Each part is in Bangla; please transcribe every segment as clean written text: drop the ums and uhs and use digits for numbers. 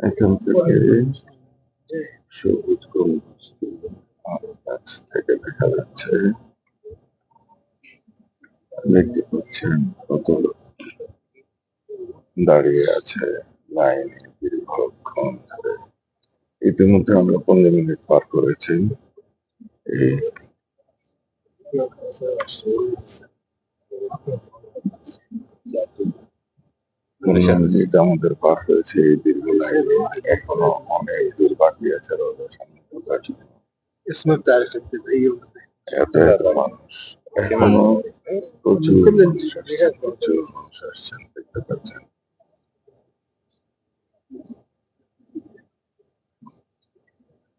এখান থেকে সবুজ গম্বুজ গাছ থেকে দেখা যাচ্ছে দেখতে পাচ্ছেন কত লোক দাঁড়িয়ে আছে লাইনে দীর্ঘক্ষণ ধরে। ইতিমধ্যে আমরা 15 মিনিট পার করেছি। এই এটা আমাদের পার হয়েছে এই দীর্ঘ লাইনে। এখনো অনেক দূর বাকি আছে রোদের সামনে ঢোকার জন্য। এত এত মানুষ এখনো প্রচুর মানুষ আসছেন, প্রচুর মানুষ আসছেন দেখতে পাচ্ছেন।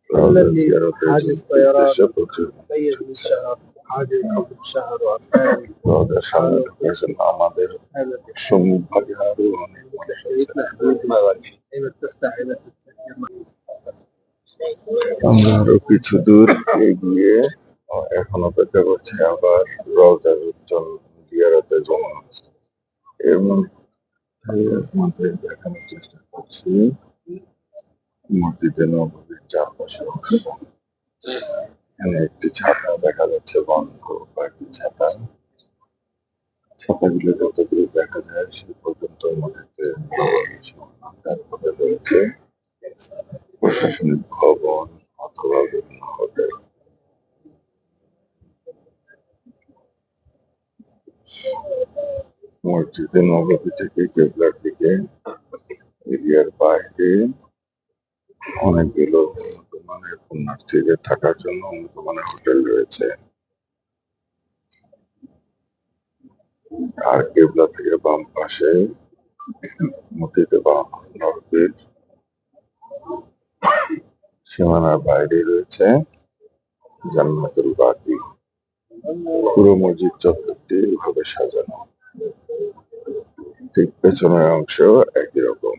রওজা জিয়ারতের উদ্দেশ্যে প্রচুর রওজার সামনে ঢোকার জন্য আমাদের সম্মুখভাগে আরো অনেক মানুষ আছে। আমরা আরো কিছু দূর এগিয়ে এখন অপেক্ষা করছি আবার রওজার উজ্জ্বল জিয়ারতের জন্য। এর মধ্যে দেখানোর চেষ্টা করছি মসজিদে নববীর চারপাশে এখানে একটি ছাতা দেখা যাচ্ছে বন্ধ, কয়েকটি ছাতা। ছাতাগুলো যতদূর দেখা যায় সে পর্যন্ত মসজিদে তারপরে রয়েছে প্রশাসনিক ভবন অথবা বিভিন্ন হোটেল। মসজিদে নববী থেকে কেবলার দিকে এরিয়ার বাইরে অনেকগুলো উন্নত মানের পুণ্যার্থীদের থাকার জন্য উন্নত মানের হোটেল রয়েছে। আর কেবলা থেকে বাম পাশে মসজিদে নববীর সীমানার বাইরে রয়েছে জান্নাতুল বাকি। পুরো মসজিদ চত্বরটি এভাবে সাজানো। ঠিক পেছনের অংশ একই রকম।